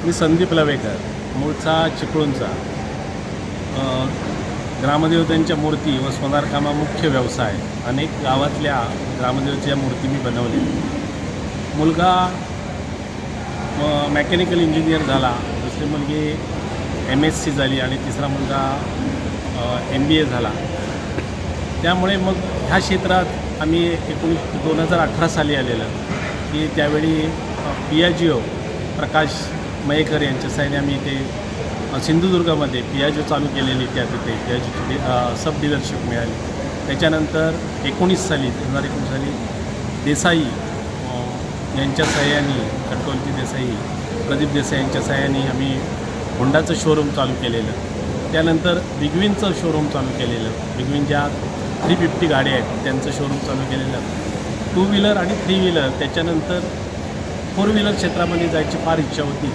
मी संदीप लवेकर, मूळचा चिपळूणचा. ग्रामदेवतांच्या मूर्ती व सोनारकामा मुख्य व्यवसाय. अनेक गावातल्या ग्रामदेवतेच्या मूर्ती मी बनवल्या. मुलगा मेकॅनिकल इंजिनियर झाला, दुसरी मुलगी MSc झाली आणि तिसरा मुलगा MBA झाला. त्यामुळे मग ह्या क्षेत्रात आम्ही 2018 साली आलेलं की त्यावेळी पियाजिओ प्रकाश मयेकर यांच्या साहाय्याने आम्ही इथे सिंधुदुर्गामध्ये पियाजिओ चालू केलेली, त्या तिथे पियाजिओची सब डीलरशिप मिळाली. त्याच्यानंतर 2019 साली देसाई यांच्या साहाय्याने, खटकोलची देसाई, प्रदीप देसाई यांच्या साहाय्याने आम्ही होंडाचं शोरूम चालू केलेलं. त्यानंतर बिगविनचं शोरूम चालू केलेलं. बिगविन ज्या 350 गाड्या आहेत त्यांचं शोरूम चालू केलेलं. 2 व्हीलर आणि 3 व्हीलर. त्याच्यानंतर 4 व्हीलर क्षेत्रामध्ये जायची फार इच्छा होती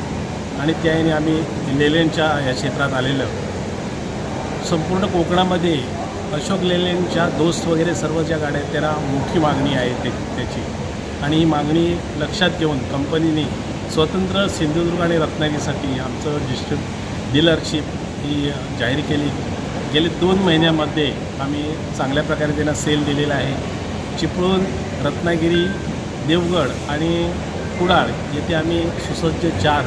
आणि त्याने आम्ही लेलँडच्या या क्षेत्रात आलेलं. संपूर्ण कोकणामध्ये अशोक लेलँडच्या दोस्त वगैरे सर्व ज्या गाड्या आहेत त्यांना मोठी मागणी आहे त्याची. आणि ही मागणी लक्षात घेऊन कंपनीने स्वतंत्र सिंधुदुर्ग आणि रत्नागिरीसाठी आमचं डीलरशिप ही जाहीर केली. गेले 2 महिन्यामध्ये आम्ही चांगल्या प्रकारे त्यांना सेल दिलेला आहे. चिपळूण, रत्नागिरी, देवगड आणि कुडाळ येथे आम्ही सुसज्ज 4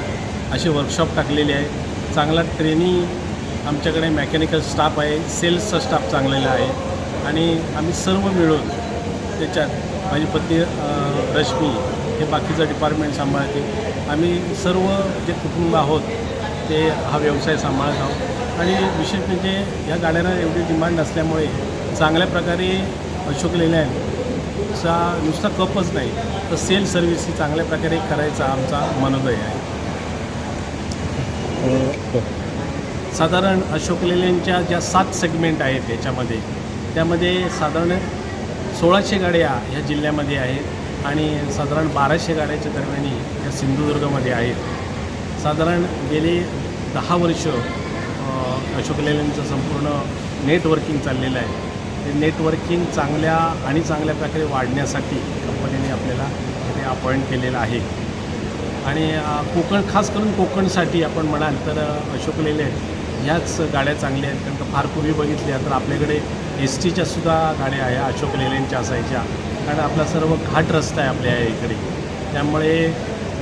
असे वर्कशॉप टाकलेले आहे. चांगला ट्रेनिंग आमच्याकडे मेकॅनिकल स्टाफ आहे, सेल्सचा स्टाफ चांगलेला आहे आणि आम्ही सर्व मिळून त्याच्यात माझी पत्नी रश्मी हे बाकीचं डिपार्टमेंट सांभाळते. आम्ही सर्व जे कुटुंब आहोत ते हा व्यवसाय सांभाळत आहोत. आणि विशेष म्हणजे या गाड्यांना एवढी डिमांड असल्यामुळे चांगल्या प्रकारे अशोक लेलँडचा नुसता कपच नाही तर सेल सर्व्हिस ही चांगल्या प्रकारे करायचा आमचा मनोदय आहे. साधारण अशोक लेलँडच्या ज्या 7 सेगमेंट आहेत त्यामध्ये साधारण 1600 गाड्या ह्या जिल्ह्यामध्ये आहेत आणि साधारण 1200 गाड्याच्या दरम्यान या सिंधुदुर्गमध्ये आहेत. साधारण गेली 10 वर्ष अशोक लेलँडचं संपूर्ण नेटवर्किंग चाललेलं आहे. ते नेटवर्किंग चांगल्या प्रकारे वाढण्यासाठी कंपनीने आपल्याला ते अपॉइंट केलेलं आहे. आणि खास करून कोकणसाठी आपण म्हणाल तर अशोक लेलँड ह्याच गाड्या चांगल्या आहेत. कारण का फार पूर्वी बघितल्या तर आपल्याकडे STच्या सुद्धा गाड्या आहे अशोक लेलँडच्या असायच्या. कारण आपला सर्व घाट रस्ता आहे आपल्या इकडे, त्यामुळे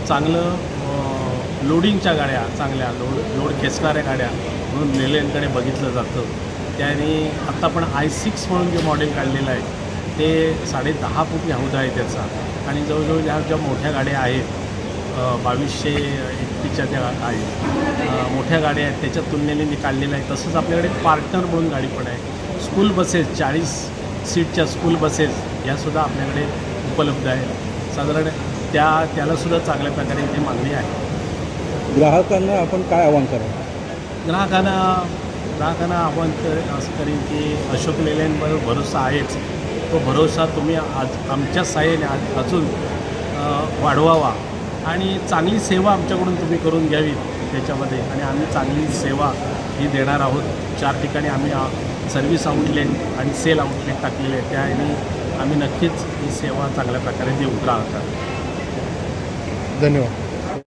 चांगलं लोडिंगच्या गाड्या, चांगल्या लोड खेचणाऱ्या गाड्या म्हणून लेलँडकडे बघितलं जातं. त्याने आत्ता पण I6 म्हणून जे मॉडेल काढलेलं आहे ते 10.5 फूट हौदा आहे त्याचा. आणि जवळजवळ ज्या मोठ्या गाड्या आहेत 2221च्या त्या आहेत, मोठ्या गाड्या आहेत त्याच्या तुलनेने मी काढलेलं आहे. तसंच आपल्याकडे पार्टनर म्हणून गाडी पण आहे. स्कूल बसेस 40 सीटच्या स्कूल बसेस यासुद्धा आपल्याकडे उपलब्ध आहेत. साधारण त्यालासुद्धा चांगल्या प्रकारे इथे मागणी आहे. ग्राहकांना आपण काय आवाहन कराल? ग्राहकांना आव्हान असं करीन की अशोक लेलँडवर भरोसा आहेच. तो भरोसा तुम्ही आमच्या साहाय्याने अजून वाढवावा आणि चांगली सेवा आमच्याकडून तुम्ही करून घ्यावी त्याच्यामध्ये. आणि आम्ही चांगली सेवा ही देणार आहोत. 4 ठिकाणी आम्ही सर्व्हिस आउटलेट आणि सेल आउटलेट टाकलेले आहे. त्याने आम्ही नक्कीच ही सेवा चांगल्या प्रकारे देऊ ग्राहकांना. धन्यवाद.